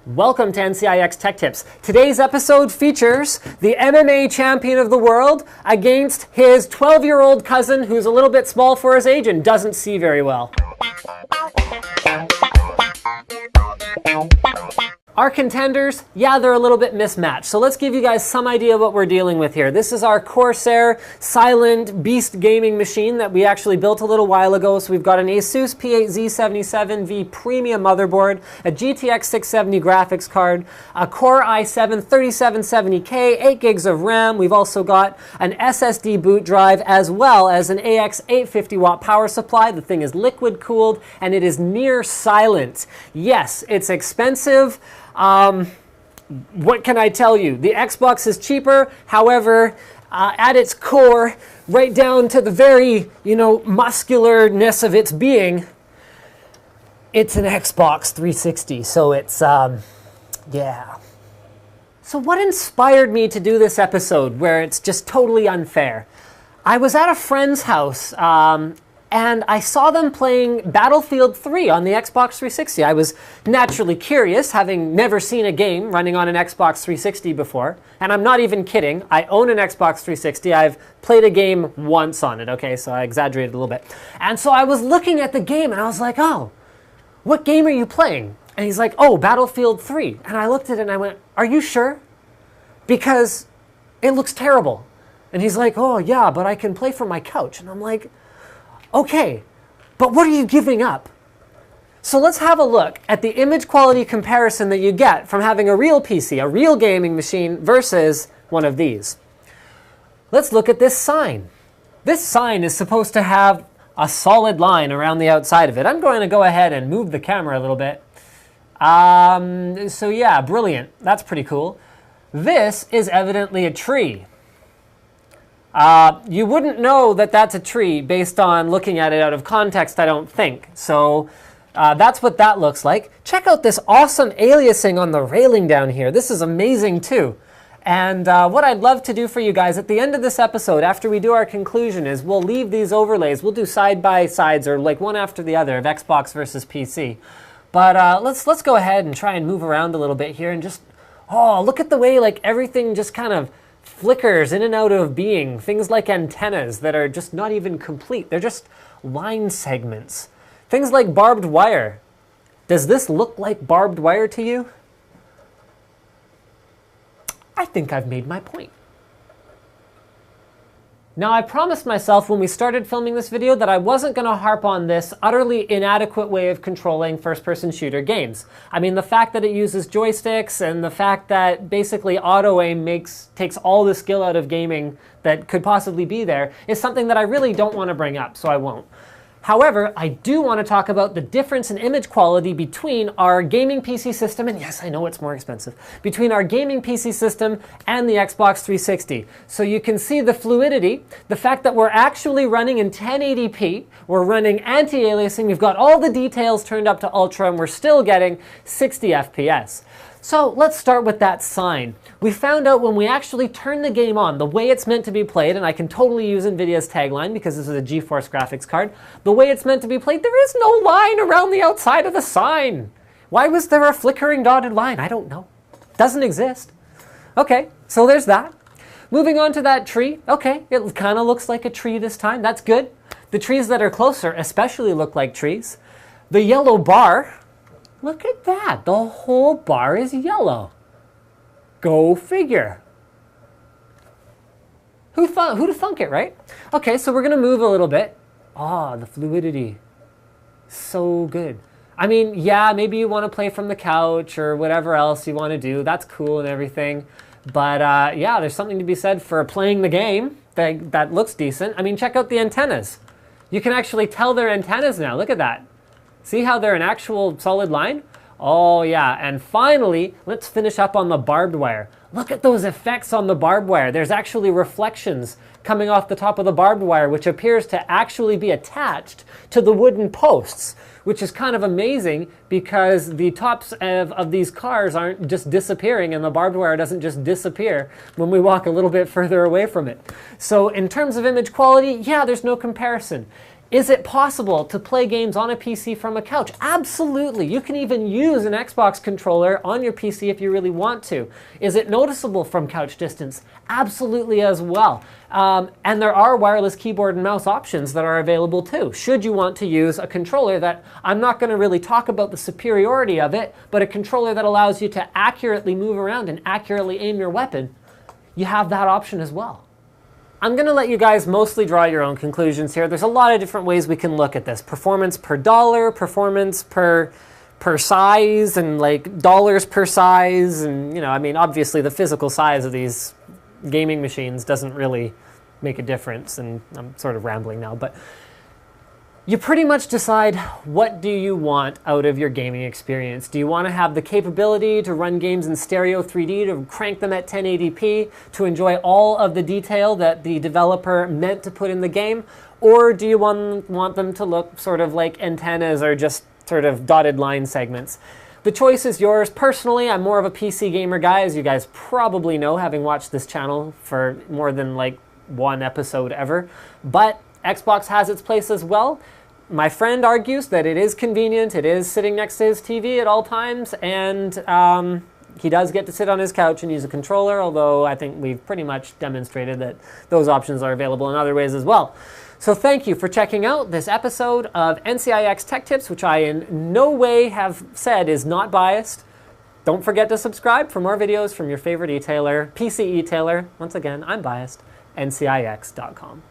Welcome to NCIX Tech Tips. Today's episode features the MMA champion of the world against his 12-year-old cousin who's a little bit small for his age and doesn't see very well. Our contenders, yeah, they're a little bit mismatched. So let's give you guys some idea what we're dealing with here. This is our Corsair Silent Beast gaming machine that we actually built a little while ago. So we've got an Asus P8Z77V premium motherboard, a GTX 670 graphics card, a Core i7 3770K, 8 gigs of RAM. We've also got an SSD boot drive as well as an AX 850 watt power supply. The thing is liquid cooled and it is near silent. Yes, it's expensive. What can I tell you? The Xbox is cheaper. However, at its core, right down to the very, muscularness of its being, it's an Xbox 360. So it's, yeah. So what inspired me to do this episode where it's just totally unfair? I was at a friend's house, and I saw them playing Battlefield 3 on the Xbox 360. I was naturally curious, having never seen a game running on an Xbox 360 before. And I'm not even kidding. I own an Xbox 360. I've played a game once on it, okay? So I exaggerated a little bit. And so I was looking at the game and I was like, oh, what game are you playing? And he's like, oh, Battlefield 3. And I looked at it and I went, are you sure? Because it looks terrible. And he's like, oh, yeah, but I can play from my couch. And I'm like, okay, but what are you giving up? So let's have a look at the image quality comparison that you get from having a real PC, a real gaming machine, versus one of these. Let's look at this sign. This sign is supposed to have a solid line around the outside of it. I'm going to go ahead and move the camera a little bit. So yeah, brilliant. That's pretty cool. This is evidently a tree. You wouldn't know that that's a tree based on looking at it out of context, I don't think. So that's what that looks like. Check out this awesome aliasing on the railing down here. This is amazing too. And what I'd love to do for you guys at the end of this episode, after we do our conclusion, is we'll leave these overlays. We'll do side-by-sides or like one after the other of Xbox versus PC. But let's go ahead and try and move around a little bit here and just, oh, look at the way like everything just kind of flickers in and out of being. Things like antennas that are just not even complete. They're just line segments. Things like barbed wire. Does this look like barbed wire to you? I think I've made my point. Now, I promised myself when we started filming this video that I wasn't going to harp on this utterly inadequate way of controlling first-person shooter games. I mean, the fact that it uses joysticks and the fact that basically auto-aim takes all the skill out of gaming that could possibly be there is something that I really don't want to bring up, so I won't. However, I do want to talk about the difference in image quality between our gaming PC system, and yes, I know it's more expensive, between our gaming PC system and the Xbox 360. So you can see the fluidity, the fact that we're actually running in 1080p, we're running anti-aliasing, we've got all the details turned up to ultra, and we're still getting 60 FPS. So let's start with that sign. We found out when we actually turn the game on, the way it's meant to be played, and I can totally use NVIDIA's tagline because this is a GeForce graphics card, the way it's meant to be played, there is no line around the outside of the sign. Why was there a flickering dotted line? I don't know. Doesn't exist. Okay, so there's that. Moving on to that tree. Okay, it kind of looks like a tree this time. That's good. The trees that are closer especially look like trees. The yellow bar, look at that. The whole bar is yellow. Go figure. Who'd have thunk it, right? Okay, so we're going to move a little bit. Ah, the fluidity. So good. I mean, yeah, maybe you want to play from the couch or whatever else you want to do. That's cool and everything. But yeah, there's something to be said for playing the game that looks decent. I mean, check out the antennas. You can actually tell they're antennas now. Look at that. See how they're an actual solid line? Oh yeah, and finally, let's finish up on the barbed wire. Look at those effects on the barbed wire. There's actually reflections coming off the top of the barbed wire, which appears to actually be attached to the wooden posts, which is kind of amazing because the tops of these cars aren't just disappearing and the barbed wire doesn't just disappear when we walk a little bit further away from it. So in terms of image quality, yeah, there's no comparison. Is it possible to play games on a PC from a couch? Absolutely. You can even use an Xbox controller on your PC if you really want to. Is it noticeable from couch distance? Absolutely as well. And there are wireless keyboard and mouse options that are available too, should you want to use a controller that, I'm not going to really talk about the superiority of it, but a controller that allows you to accurately move around and accurately aim your weapon. You have that option as well. I'm going to let you guys mostly draw your own conclusions here. There's a lot of different ways we can look at this. Performance per dollar, performance per size, and like dollars per size. And, you know, I mean, obviously the physical size of these gaming machines doesn't really make a difference. And I'm sort of rambling now, but you pretty much decide, what do you want out of your gaming experience? Do you want to have the capability to run games in stereo 3D, to crank them at 1080p, to enjoy all of the detail that the developer meant to put in the game? Or do you want them to look sort of like antennas or just sort of dotted line segments? The choice is yours. Personally, I'm more of a PC gamer guy, as you guys probably know, having watched this channel for more than like one episode ever. But Xbox has its place as well. My friend argues that it is convenient, it is sitting next to his TV at all times, and he does get to sit on his couch and use a controller, although I think we've pretty much demonstrated that those options are available in other ways as well. So thank you for checking out this episode of NCIX Tech Tips, which I in no way have said is not biased. Don't forget to subscribe for more videos from your favorite e-tailer, PC e-tailer. Once again, I'm biased, ncix.com.